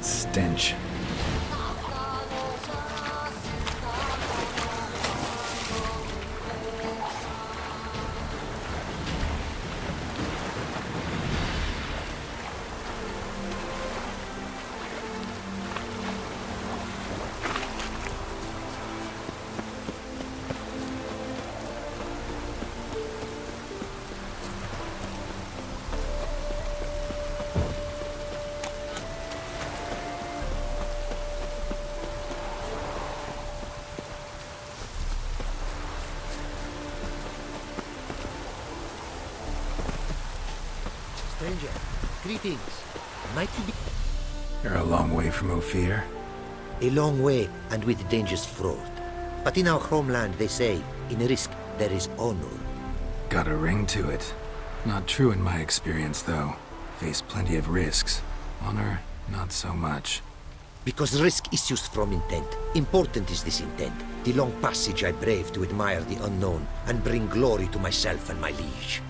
stench. Stranger, greetings. Might you be... You're a long way from Ophir. A long way, and with dangers fraught. But in our homeland, they say, in risk there is honor. Got a ring to it. Not true in my experience, though. Faced plenty of risks. Honor, not so much. Because risk issues from intent. Important is this intent. The long passage I brave to admire the unknown, and bring glory to myself and my liege.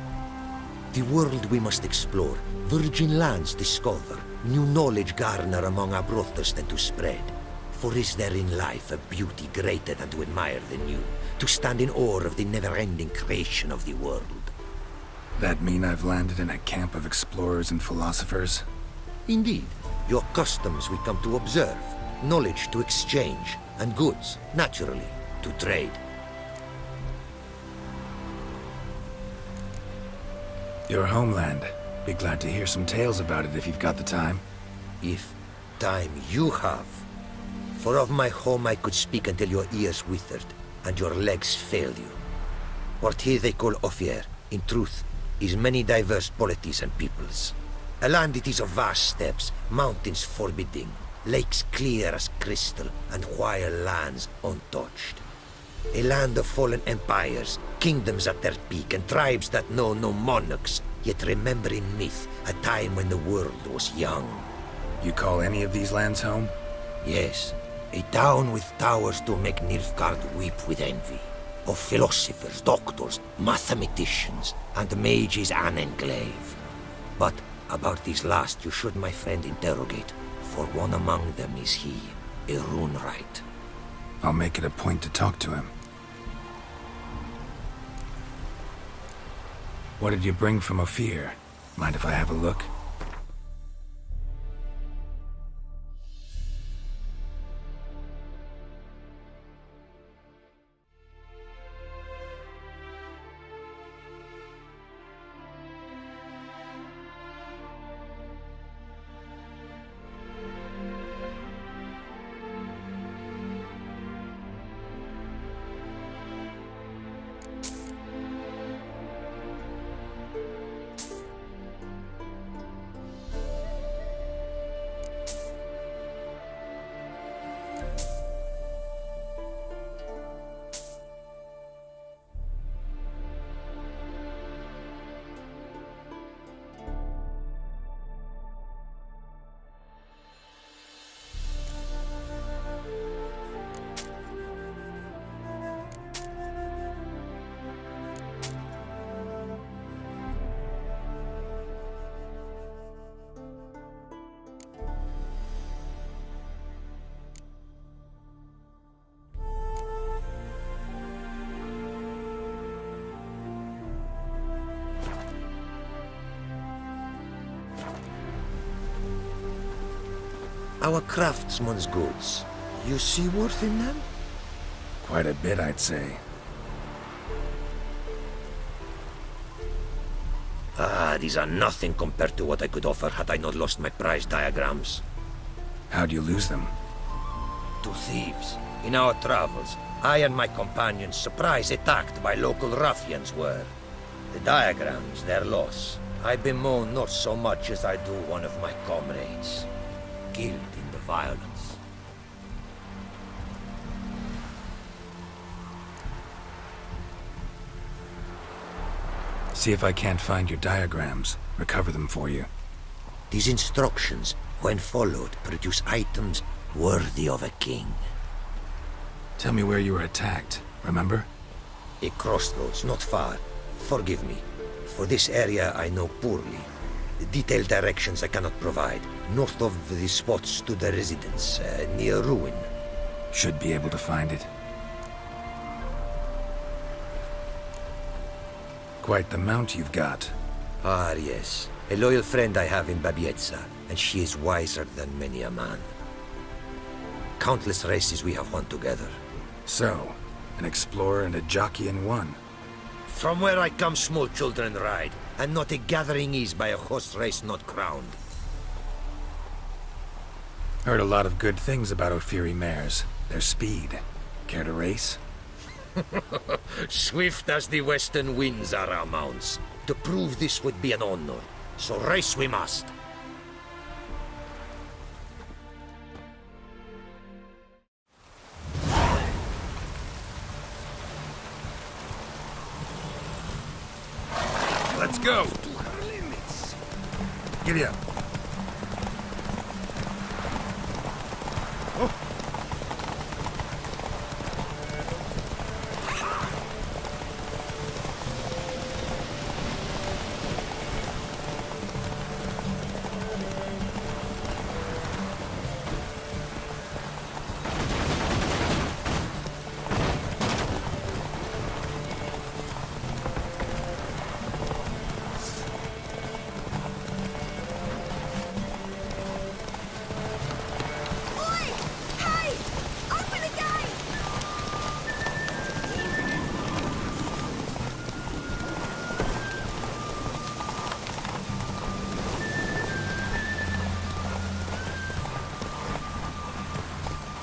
The world we must explore, virgin lands discover, new knowledge garner among our brothers than to spread. For is there in life a beauty greater than to admire the new, to stand in awe of the never-ending creation of the world? That mean I've landed in a camp of explorers and philosophers? Indeed, your customs we come to observe, knowledge to exchange, and goods, naturally, to trade. Your homeland. Be glad to hear some tales about it if you've got the time. If time you have. For of my home I could speak until your ears withered, and your legs fail you. What here they call Ophir, in truth, is many diverse polities and peoples. A land it is of vast steppes, mountains forbidding, lakes clear as crystal, and wild lands untouched. A land of fallen empires, kingdoms at their peak, and tribes that know no monarchs, yet remember in myth a time when the world was young. You call any of these lands home? Yes, a town with towers to make Nilfgaard weep with envy. Of philosophers, doctors, mathematicians, and mages an enclave. But about these last you should, my friend, interrogate, for one among them is he, a Runewright. I'll make it a point to talk to him. What did you bring from Ophir? Mind if I have a look? Our craftsman's goods. You see worth in them? Quite a bit, I'd say. Ah, these are nothing compared to what I could offer had I not lost my prize diagrams. How'd you lose them? To thieves. In our travels, I and my companions surprise attacked by local ruffians were. The diagrams, their loss. I bemoan not so much as I do one of my comrades. Killed in the violence. See if I can't find your diagrams. Recover them for you. These instructions, when followed, produce items worthy of a king. Tell me where you were attacked, remember? A crossroads, not far. Forgive me. For this area I know poorly. Detailed directions I cannot provide. North of the spot stood a residence, near ruin. Should be able to find it. Quite the mount you've got. Ah, yes. A loyal friend I have in Babietza, and she is wiser than many a man. Countless races we have won together. So, an explorer and a jockey in one. From where I come, small children ride, and not a gathering is by a horse race not crowned. Heard a lot of good things about Ophiri mares. Their speed. Care to race? Swift as the western winds are our mounts. To prove this would be an honor, so race we must. Let's go! Giddy up.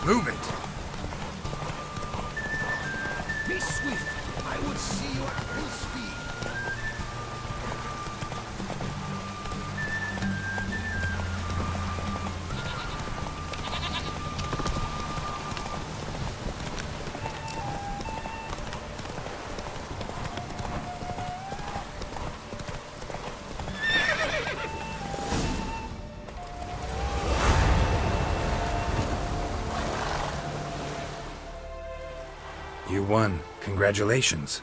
Move it! Be swift! I would see you at full speed! You won. Congratulations.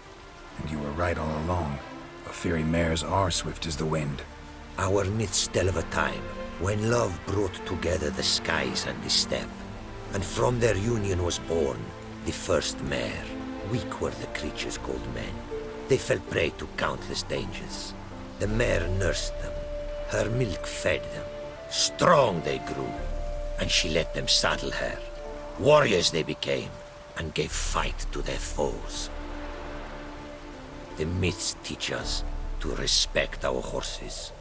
And you were right all along. Ophiri mares are swift as the wind. Our myths tell of a time when love brought together the skies and the steppe. And from their union was born the first mare. Weak were the creatures called men. They fell prey to countless dangers. The mare nursed them. Her milk fed them. Strong they grew. And she let them saddle her. Warriors they became, and gave fight to their foes. The myths teach us to respect our horses,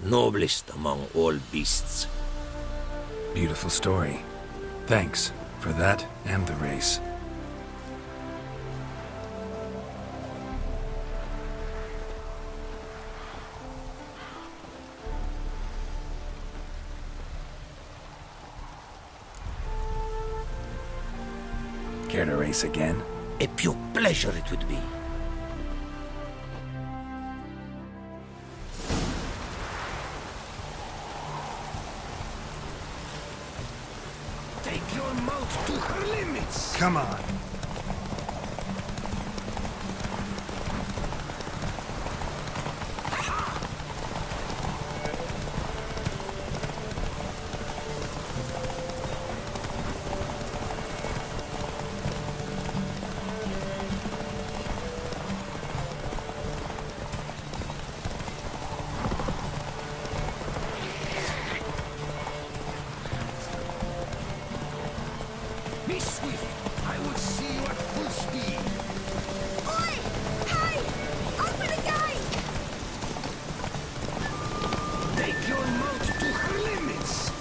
noblest among all beasts. Beautiful story. Thanks for that and the race. Care to race again? A pure pleasure it would be. Take your mouth to her limits! Come on! Be swift! I will see you at full speed! Oi! Hey! Open the gate! Take your mouth to her limits!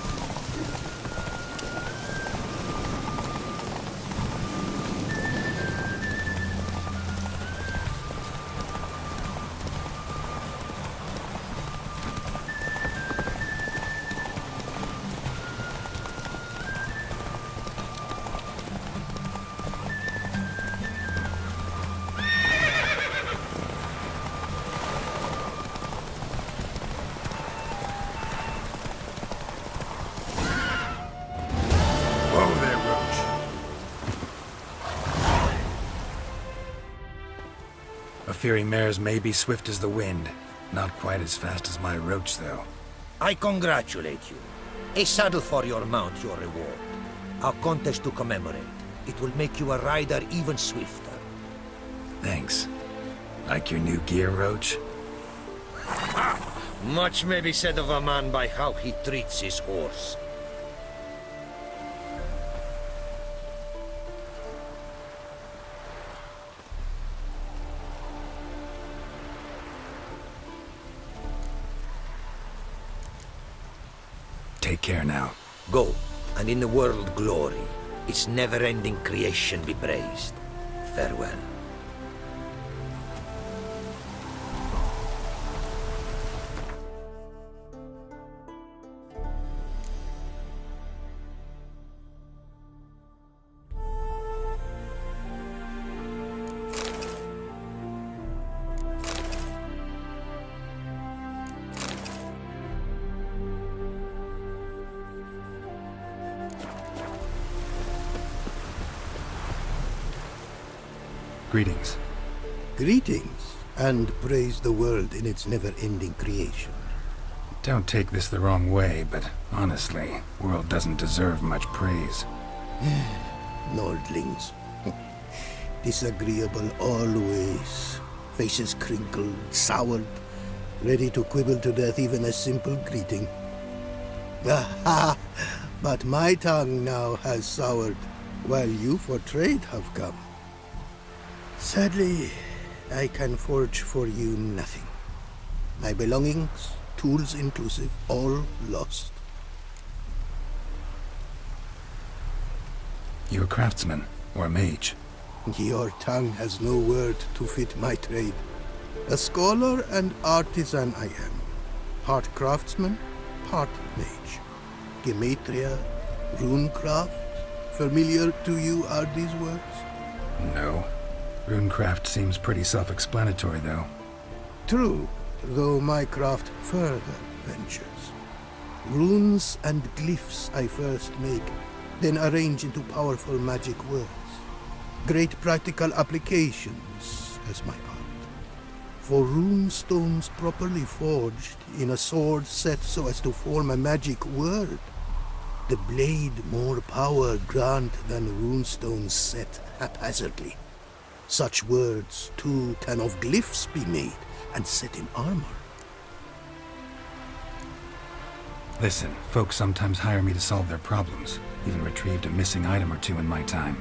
Whoa there, Roach. Ophiri mares may be swift as the wind. Not quite as fast as my Roach, though. I congratulate you. A saddle for your mount, your reward. A contest to commemorate. It will make you a rider even swifter. Thanks. Like your new gear, Roach? Much may be said of a man by how he treats his horse. Take care now. Go, and in the world glory, its never-ending creation be praised. Farewell. Greetings. Greetings, and praise the world in its never-ending creation. Don't take this the wrong way, but honestly, world doesn't deserve much praise. Nordlings. Disagreeable always. Faces crinkled, soured, ready to quibble to death even a simple greeting. Aha! But my tongue now has soured, while you for trade have come. Sadly, I can forge for you nothing. My belongings, tools inclusive, all lost. You a craftsman, or a mage? Your tongue has no word to fit my trade. A scholar and artisan I am. Part craftsman, part mage. Gematria, runecraft. Familiar to you are these words? No. Runecraft seems pretty self-explanatory, though. True, though my craft further ventures. Runes and glyphs I first make, then arrange into powerful magic words. Great practical applications as my part. For rune stones properly forged in a sword set so as to form a magic word, the blade more power grant than runestones set haphazardly. Such words, too, can of glyphs be made and set in armor. Listen, folks sometimes hire me to solve their problems. Even retrieved a missing item or two in my time.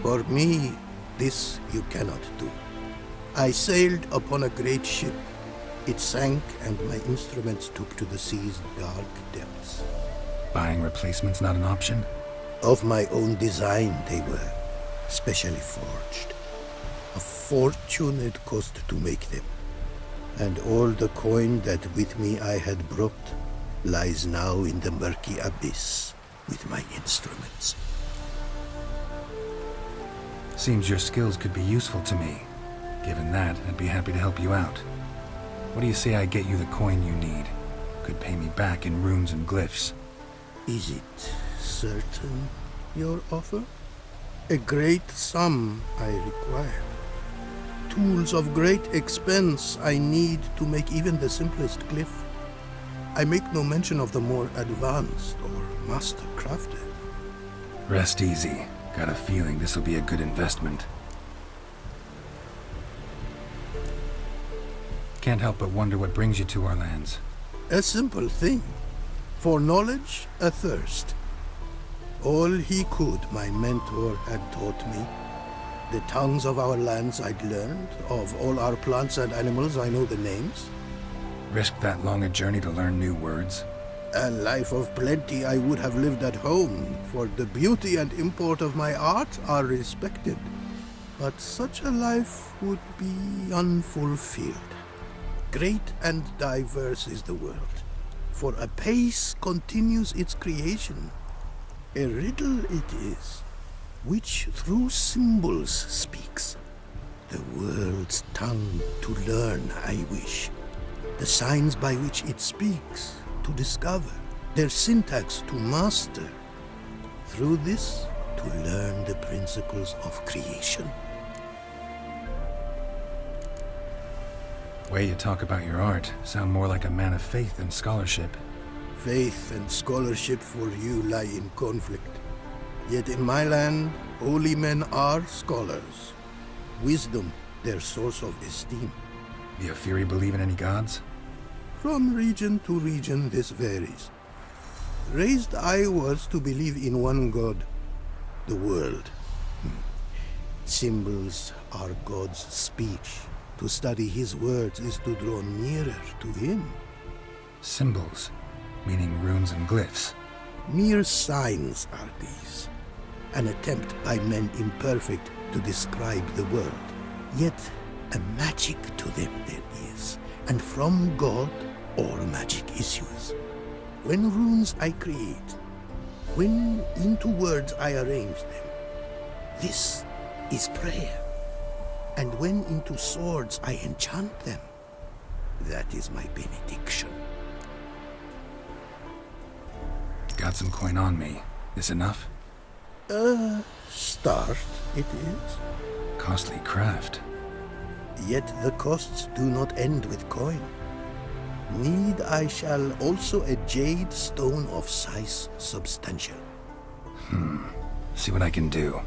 For me, this you cannot do. I sailed upon a great ship. It sank, and my instruments took to the sea's dark depths. Buying replacements not an option? Of my own design they were, specially forged. A fortune it cost to make them. And all the coin that with me I had brought lies now in the murky abyss with my instruments. Seems your skills could be useful to me. Given that, I'd be happy to help you out. What do you say I get you the coin you need? Could pay me back in runes and glyphs. Is it certain, your offer? A great sum I require. Tools of great expense I need to make even the simplest glyph. I make no mention of the more advanced or master crafted. Rest easy. Got a feeling this will be a good investment. Can't help but wonder what brings you to our lands. A simple thing. For knowledge, a thirst. All he could, my mentor had taught me. The tongues of our lands I'd learned. Of all our plants and animals, I know the names. Risked that long a journey to learn new words? A life of plenty I would have lived at home, for the beauty and import of my art are respected. But such a life would be unfulfilled. Great and diverse is the world, for a pace continues its creation. A riddle it is, which through symbols speaks. The world's tongue to learn I wish, the signs by which it speaks to discover, their syntax to master. Through this, to learn the principles of creation. Way you talk about your art sound more like a man of faith than scholarship. Faith and scholarship for you lie in conflict. Yet in my land, holy men are scholars. Wisdom, their source of esteem. The Ophiri believe in any gods? From region to region, this varies. Raised I was to believe in one god, the world. Symbols are God's speech. To study his words is to draw nearer to him. Symbols, meaning runes and glyphs. Mere signs are these. An attempt by men imperfect to describe the world. Yet a magic to them there is, and from God all magic issues. When runes I create, when into words I arrange them, this is prayer. And when into swords I enchant them, that is my benediction. Got some coin on me. This enough? Start it is. Costly craft. Yet the costs do not end with coin. Need I shall also a jade stone of size substantial. See what I can do.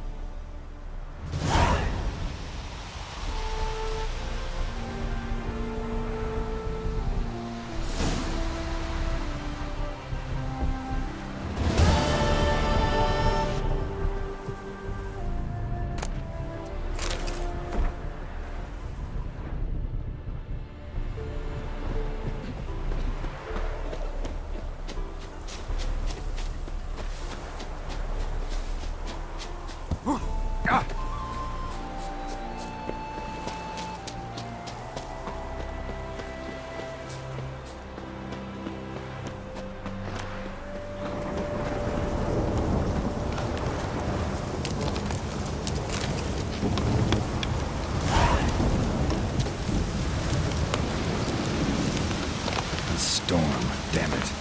Storm, damn it.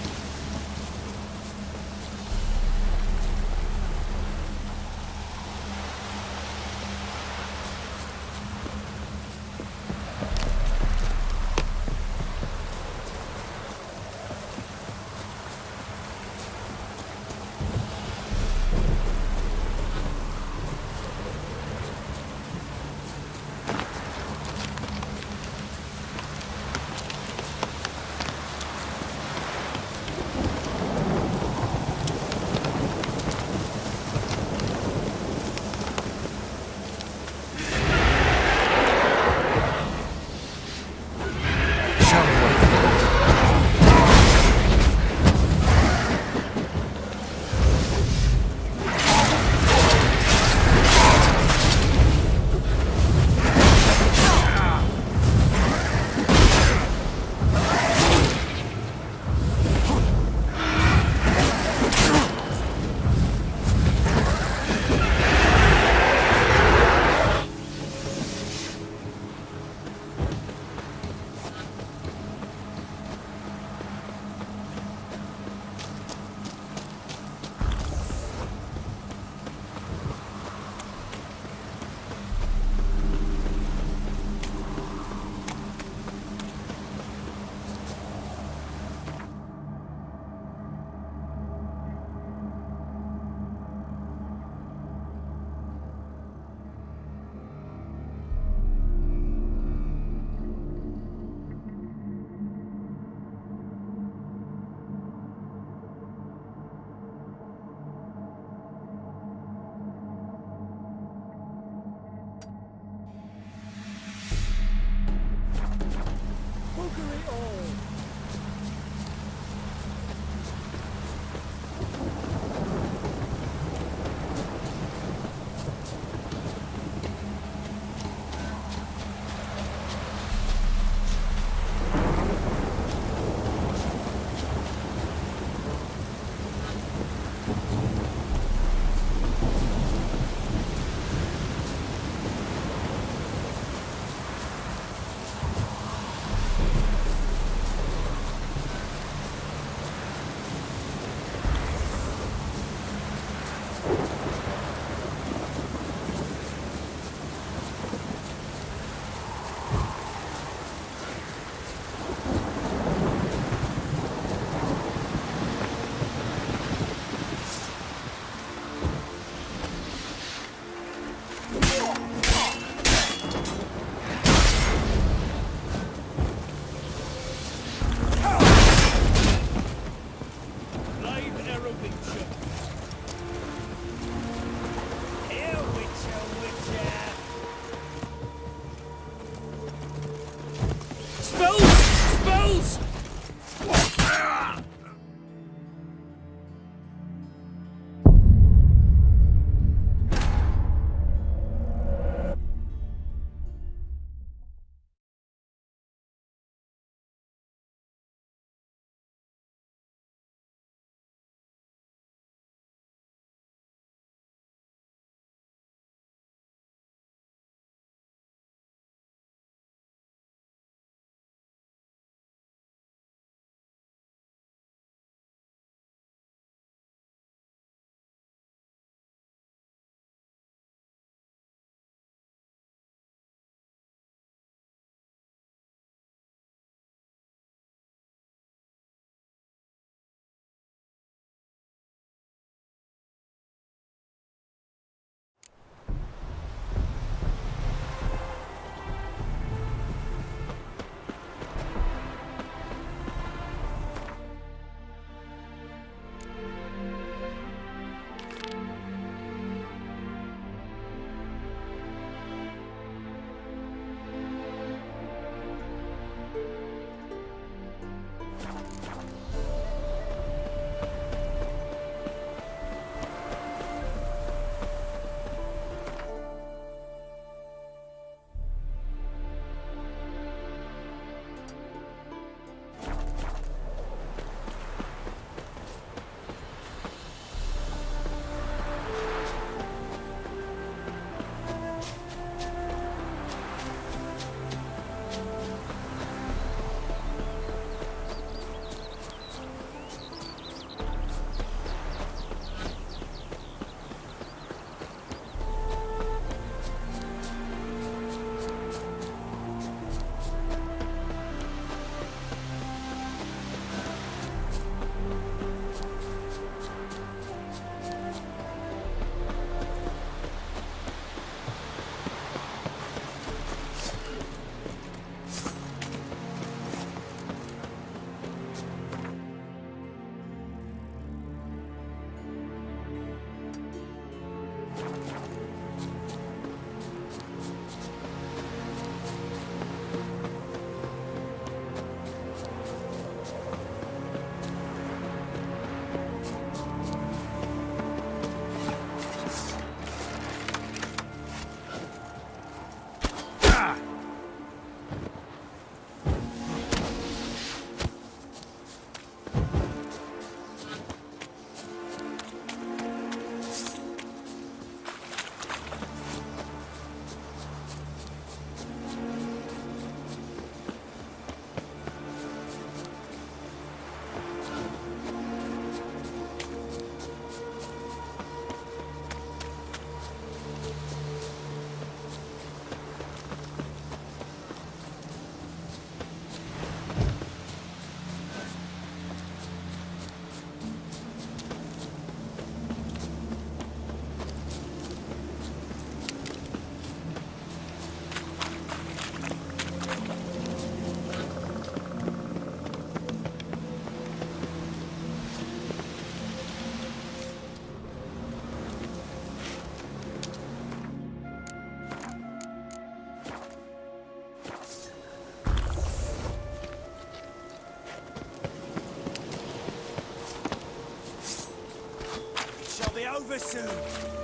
Shall be over soon.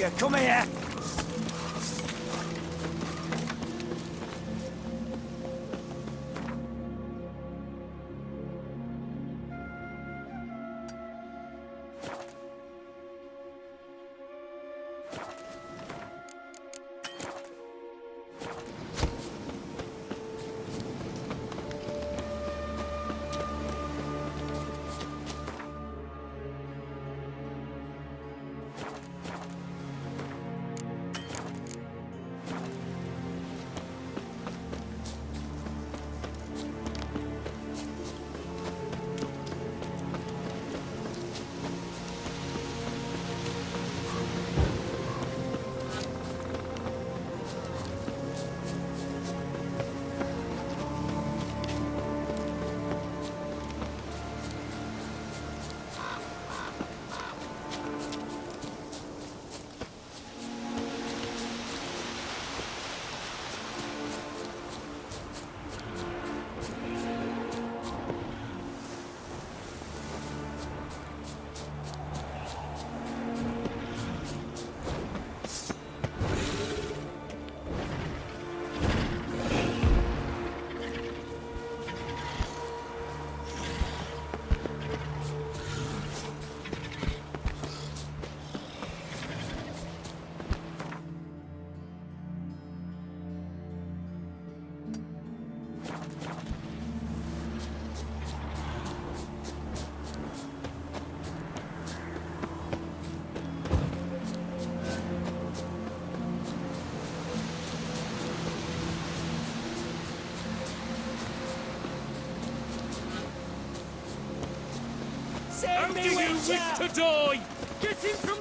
Oscar, come here! Save me, Witcher! to die! Get him from